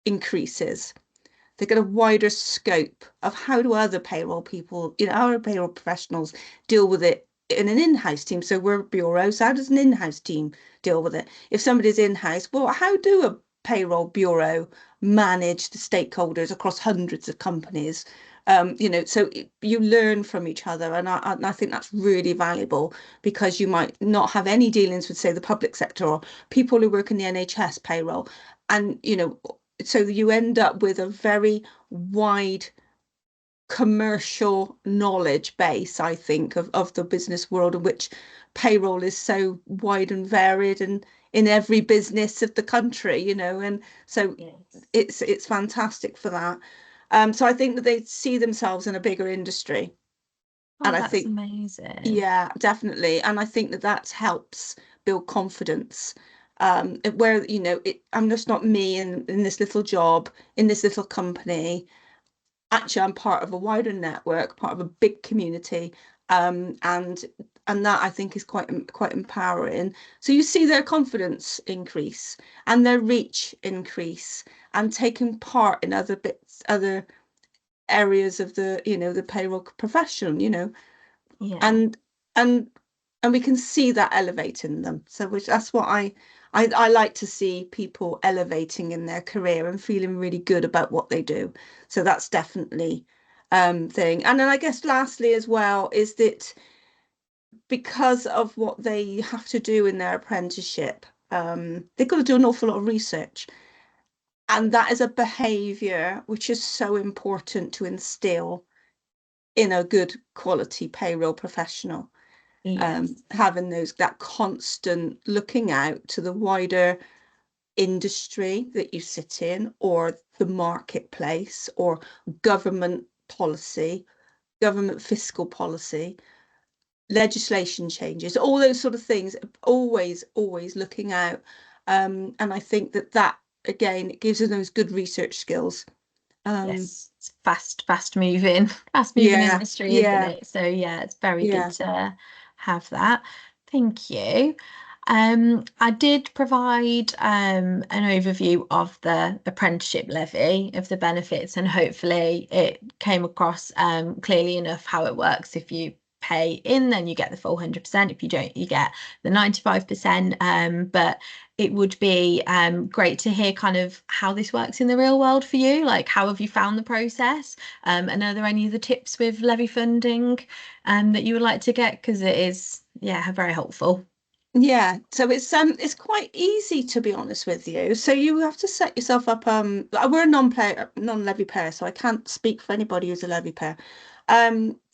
increases. They get a wider scope of how do other payroll people, our payroll professionals, deal with it in an in-house team. So we're bureaus. How does an in-house team deal with it? If somebody's in-house, well, how do a payroll bureau manage the stakeholders across hundreds of companies? So you learn from each other, and I think that's really valuable, because you might not have any dealings with, say, the public sector or people who work in the NHS payroll, and so you end up with a very wide commercial knowledge base, I think, of the business world, in which payroll is so wide and varied, and in every business of the country, and so yes, it's fantastic for that. So I think that they see themselves in a bigger industry. And that's amazing. Yeah, definitely. And I think that helps build confidence. where, you know, I'm just not me in this little job, in this little company. Actually, I'm part of a wider network, part of a big community, and that I think is quite empowering. So you see their confidence increase and their reach increase, and taking part in other bits, other areas of the, you know, the payroll profession, you know, Yeah. and and we can see that elevating them. So that's what I like to see, people elevating in their career and feeling really good about what they do. So that's definitely thing. And then I guess lastly as well is that because of what they have to do in their apprenticeship, they've got to do an awful lot of research. And that is a behaviour which is so important to instill in a good quality payroll professional. Yes. Having that constant looking out to the wider industry that you sit in, or the marketplace, or government policy, government fiscal policy, legislation changes, all those sort of things, always looking out. And I think that again, it gives them those good research skills. Yes, it's fast moving Yeah, industry, isn't yeah, it? So yeah, it's very good yeah. to have that. Thank you. I did provide an overview of the apprenticeship levy, of the benefits, and hopefully it came across clearly enough how it works. If you pay in, then you get the full 100%. If you don't, you get the 95%. But it would be great to hear kind of how this works in the real world for you. Like, how have you found the process? And are there any other tips with levy funding that you would like to get? Because it is, yeah, very helpful. Yeah, so it's quite easy, to be honest with you. So you have to set yourself up. We're a non-levy payer, so I can't speak for anybody who's a levy payer.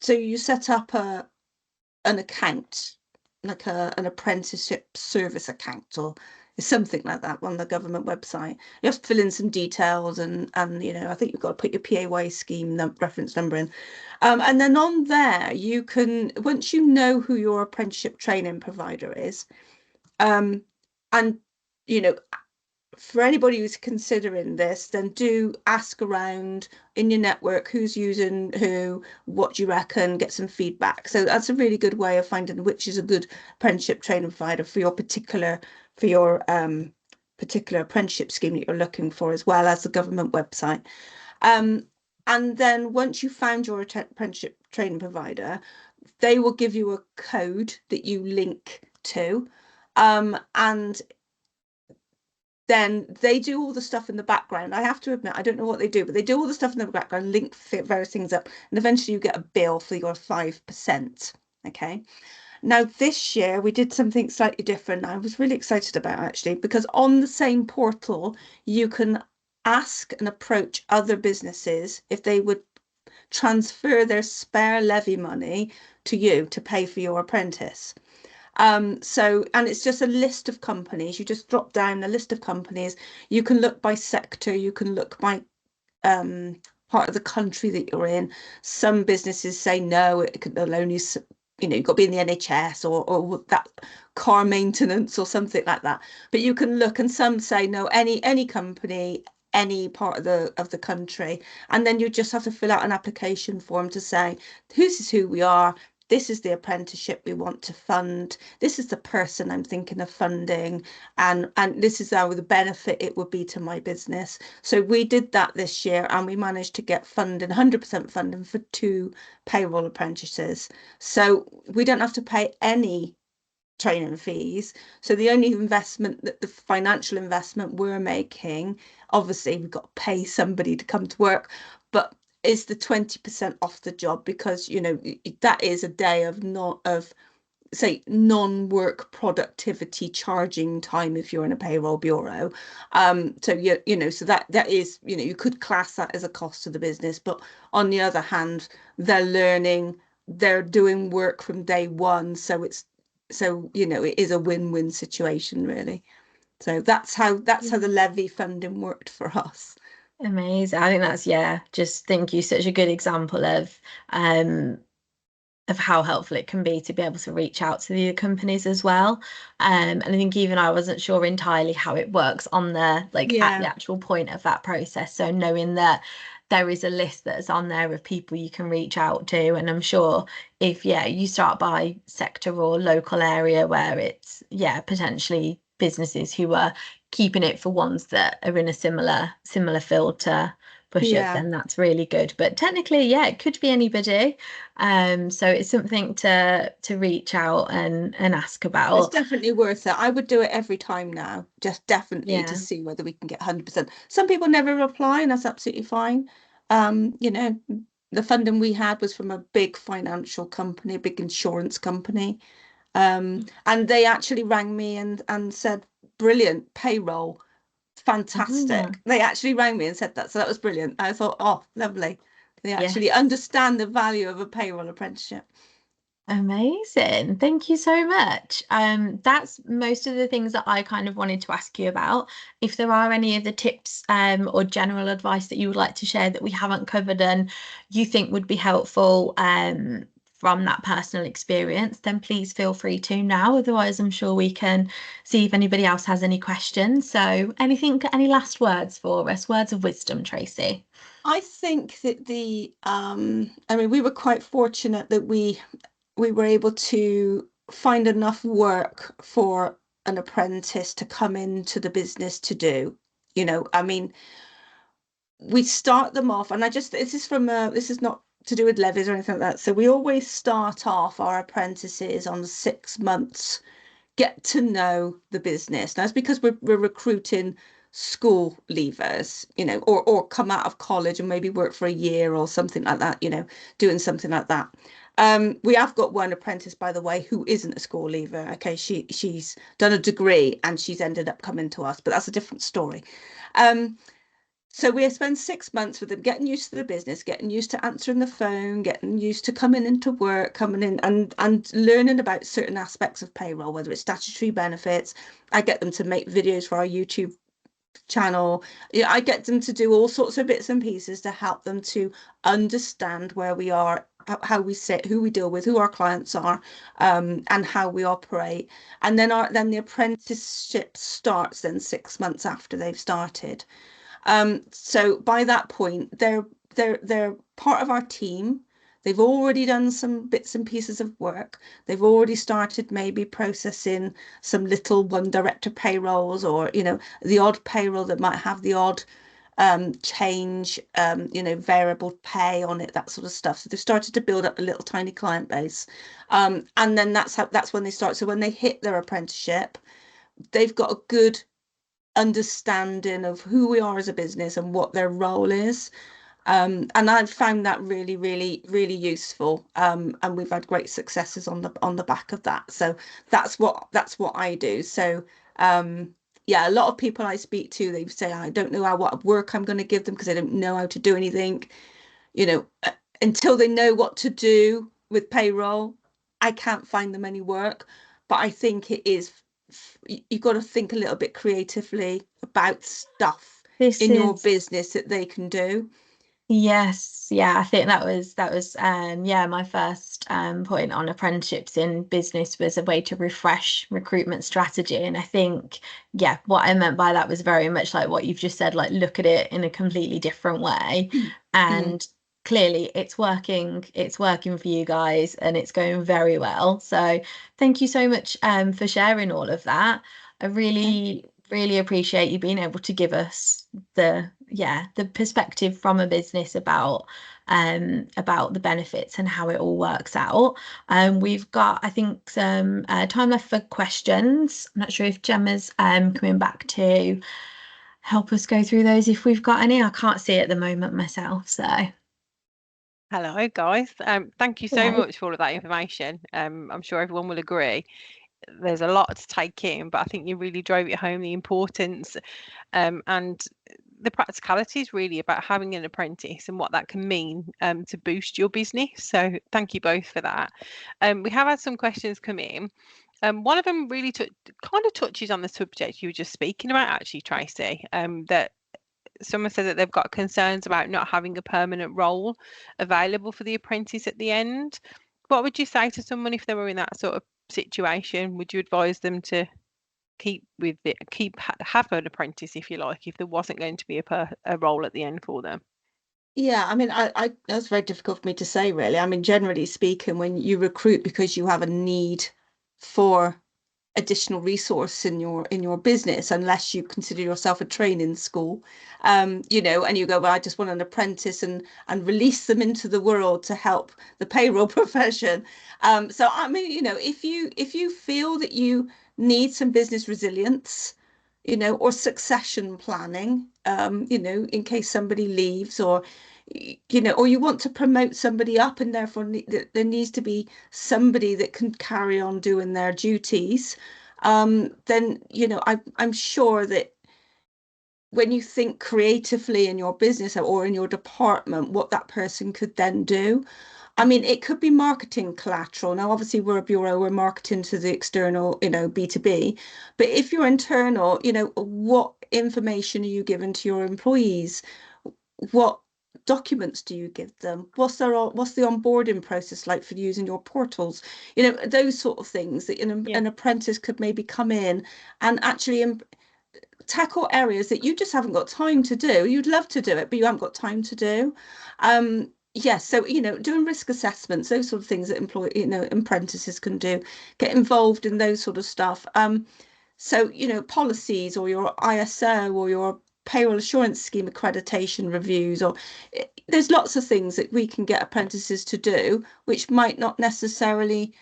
So you set up an account, like an apprenticeship service account, or something like that on the government website. You have to fill in some details, and you know, I think you've got to put your PAYE scheme reference number in. And then on there, you can, once you know who your apprenticeship training provider is, and you know, for anybody who's considering this, then do ask around in your network who's using who, what do you reckon, get some feedback. So that's a really good way of finding which is a good apprenticeship training provider for your particular apprenticeship scheme that you're looking for, as well as the government website. And then once you found your apprenticeship training provider, they will give you a code that you link to, and then they do all the stuff in the background. I have to admit, I don't know what they do, but they do all the stuff in the background, link various things up, and eventually you get a bill for your 5%. Okay. Now, this year we did something slightly different. I was really excited about, actually, because on the same portal, you can ask and approach other businesses if they would transfer their spare levy money to you to pay for your apprentice. So, and it's just a list of companies. You just drop down a list of companies. You can look by sector, you can look by part of the country that you're in. Some businesses say no, they'll only, you know, you've got to be in the NHS, or that car maintenance or something like that. But you can look, and some say no, any company, any part of the country. And then you just have to fill out an application form to say, this is who we are. This is the apprenticeship we want to fund. This is the person I'm thinking of funding, and this is how the benefit it would be to my business. So we did that this year, and we managed to get funding, 100% funding for 2 payroll apprentices. So we don't have to pay any training fees. So the only investment, that the financial investment we're making, obviously we've got to pay somebody to come to work, but is the 20% off the job, because, you know, that is a day of say non-work productivity charging time if you're in a payroll bureau. So you know, so that is, you know, you could class that as a cost to the business, but on the other hand, they're learning, they're doing work from day one, so you know, it is a win-win situation, really. So that's how the levy funding worked for us. Amazing. I think that's, yeah, just thank you. Such a good example of how helpful it can be to be able to reach out to the companies as well. And I think even I wasn't sure entirely how it works on the at the actual point of that process. So knowing that there is a list that's on there of people you can reach out to, and I'm sure if you start by sector or local area where it's potentially businesses who are keeping it for ones that are in a similar field to push up, then that's really good. But technically, it could be anybody. So it's something to reach out and ask about. It's definitely worth it. I would do it every time now, just definitely to see whether we can get 100%. Some people never reply, and that's absolutely fine. You know, the funding we had was from a big financial company, a big insurance company. And they actually rang me and said, brilliant, payroll, fantastic. They actually rang me and said that. So that was brilliant. I thought, oh, lovely. They actually understand the value of a payroll apprenticeship. Amazing. Thank you so much. That's most of the things that I kind of wanted to ask you about. If there are any other tips or general advice that you would like to share that we haven't covered and you think would be helpful from that personal experience, then please feel free to now. Otherwise, I'm sure we can see if anybody else has any questions. So any last words for us? Words of wisdom, Tracy? I think that we were quite fortunate that we were able to find enough work for an apprentice to come into the business to do. You know, I mean, we start them off, and this is not to do with levies or anything like that. So we always start off our apprentices on 6 months, get to know the business. Now, it's because we're recruiting school leavers, you know, or come out of college and maybe work for a year or something like that, you know, doing something like that. We have got one apprentice, by the way, who isn't a school leaver. Okay, she's done a degree and she's ended up coming to us, but that's a different story. So we spend 6 months with them, getting used to the business, getting used to answering the phone, getting used to coming into work, coming in and learning about certain aspects of payroll, whether it's statutory benefits. I get them to make videos for our YouTube channel. I get them to do all sorts of bits and pieces to help them to understand where we are, how we sit, who we deal with, who our clients are, and how we operate. And then the apprenticeship starts then 6 months after they've started. So by that point, they're part of our team. They've already done some bits and pieces of work. They've already started maybe processing some little one director payrolls, or, you know, the odd payroll that might have the odd change, you know, variable pay on it, that sort of stuff. So they've started to build up a little tiny client base. And then that's when they start. So when they hit their apprenticeship, they've got a good understanding of who we are as a business and what their role is. And I've found that really, really, really useful. And we've had great successes on the back of that. So that's what I do. So a lot of people I speak to, they say, I don't know what work I'm going to give them because I don't know how to do anything. You know, until they know what to do with payroll, I can't find them any work. But I think you've got to think a little bit creatively about stuff in your business that they can do. Yes, I think that was my first point on apprenticeships in business was a way to refresh recruitment strategy. And I think what I meant by that was very much like what you've just said, like look at it in a completely different way. And clearly it's working for you guys and it's going very well. So thank you so much for sharing all of that. I really appreciate you being able to give us the perspective from a business about the benefits and how it all works out. We've got, I think, some time left for questions. I'm not sure if Gemma's coming back to help us go through those if we've got any. I can't see it at the moment myself, so. Hello guys, thank you so much for all of that information. I'm sure everyone will agree there's a lot to take in, but I think you really drove it home, the importance and the practicality is really about having an apprentice and what that can mean to boost your business. So thank you both for that. We have had some questions come in. One of them really kind of touches on the subject you were just speaking about, actually, Tracy, that someone said that they've got concerns about not having a permanent role available for the apprentice at the end. What would you say to someone if they were in that sort of situation? Would you advise them to have an apprentice, if you like, if there wasn't going to be a role at the end for them? Yeah, I mean, I that's very difficult for me to say, really. I mean, generally speaking, when you recruit because you have a need for additional resource in your business, unless you consider yourself a training school, you know, and you go, well, I just want an apprentice and release them into the world to help the payroll profession. So I mean, you know, if you feel that you need some business resilience, you know, or succession planning, you know, in case somebody leaves, or you know, or you want to promote somebody up, and therefore there needs to be somebody that can carry on doing their duties, then, you know, I'm sure that when you think creatively in your business or in your department, what that person could then do. I mean, it could be marketing collateral. Now, obviously, we're a bureau, we're marketing to the external, you know, B2B. But if you're internal, you know, what information are you giving to your employees? What documents do you give them? What's the onboarding process like for using your portals? You know, those sort of things that an apprentice could maybe come in and actually tackle areas that you just haven't got time to do. You'd love to do it, but you haven't got time to do. Yes, so, you know, doing risk assessments, those sort of things that apprentices can do, get involved in those sort of stuff. So, you know, policies, or your ISO, or your payroll assurance scheme accreditation reviews, or there's lots of things that we can get apprentices to do, which might not necessarily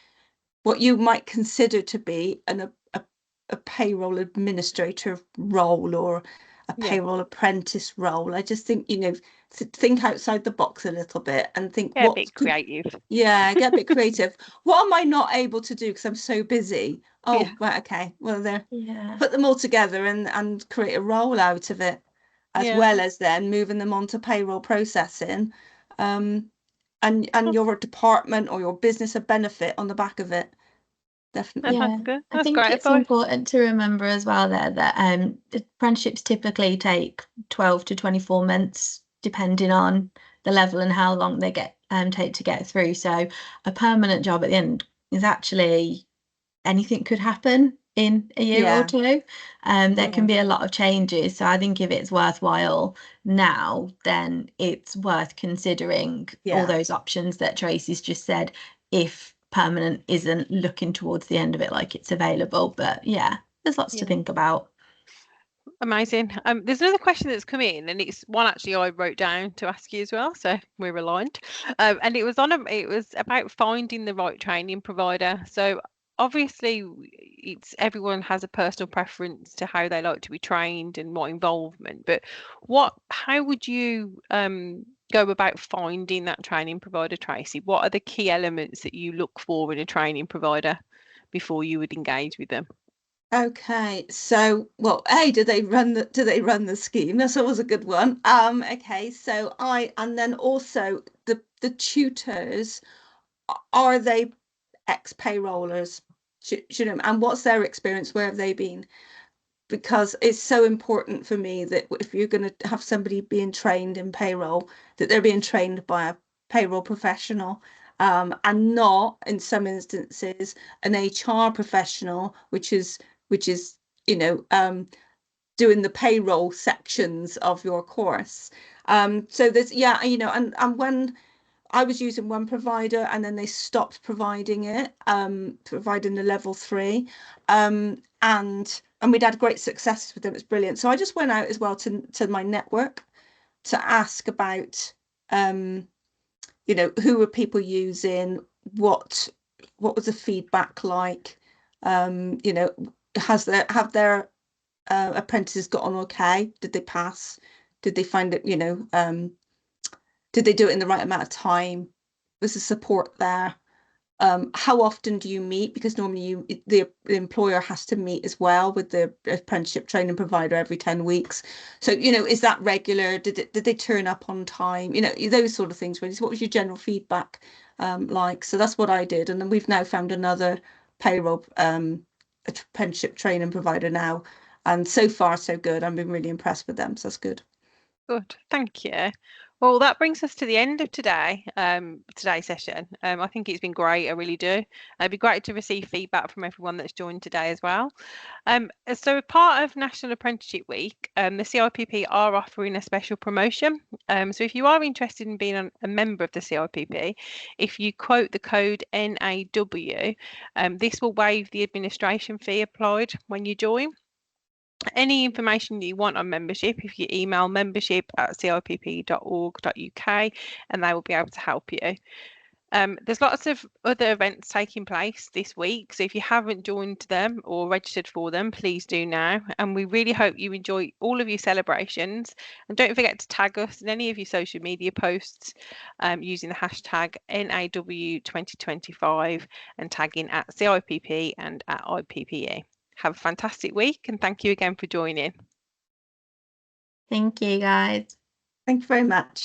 what you might consider to be a payroll administrator role, or a payroll apprentice role. I just think, you know, think outside the box a little bit and think Get a bit creative. Yeah, get a bit creative. What am I not able to do because I'm so busy? Oh, right, okay. Well, there. Put them all together and create a role out of it, as well as then moving them on to payroll processing, and your department or your business a benefit on the back of it. Definitely. Yeah, Good. I think it's important to remember as well there that apprenticeships typically take 12 to 24 months, depending on the level and how long they take to get through. So a permanent job at the end is actually anything could happen in a year or two. There can be a lot of changes. So I think if it's worthwhile now, then it's worth considering all those options that Tracy's just said, if permanent isn't looking towards the end of it like it's available. But yeah, there's lots to think about. Amazing. There's another question that's come in, and it's one actually I wrote down to ask you as well, so we're aligned. And it was about finding the right training provider. So obviously, everyone has a personal preference to how they like to be trained and what involvement. But how would you go about finding that training provider, Tracy? What are the key elements that you look for in a training provider before you would engage with them? Okay, so well, do they run the scheme? That's always a good one. Okay, so and then also the tutors, are they ex-payrollers? You know, and what's their experience? Where have they been? Because it's so important for me that if you're going to have somebody being trained in payroll, that they're being trained by a payroll professional, and not, in some instances, an HR professional, which is you know, doing the payroll sections of your course. So there's, you know, and when I was using one provider and then they stopped providing it, providing the level 3, and we'd had great success with them. It's brilliant. So I just went out as well to my network to ask about, you know, who were people using, what was the feedback like, you know, have their apprentices got on okay? Did they pass? Did they find it, you know, did they do it in the right amount of time? Was the support there? How often do you meet? Because normally the employer has to meet as well with the apprenticeship training provider every 10 weeks. So, you know, is that regular? Did they turn up on time? You know, those sort of things. Really. So what was your general feedback like? So that's what I did. And then we've now found another payroll apprenticeship training provider now. And so far, so good. I've been really impressed with them. So that's good. Good, thank you. Well, that brings us to the end of today's session. I think it's been great. I really do. It'd be great to receive feedback from everyone that's joined today as well. So, as part of National Apprenticeship Week, the CIPP are offering a special promotion. So, if you are interested in being a member of the CIPP, if you quote the code NAW, this will waive the administration fee applied when you join. Any information that you want on membership, if you email membership@cipp.org.uk, and they will be able to help you. There's lots of other events taking place this week, so if you haven't joined them or registered for them, please do now. And we really hope you enjoy all of your celebrations. And don't forget to tag us in any of your social media posts using the hashtag NAW2025 and tagging at CIPP and at IPPE. Have a fantastic week, and thank you again for joining. Thank you, guys. Thank you very much.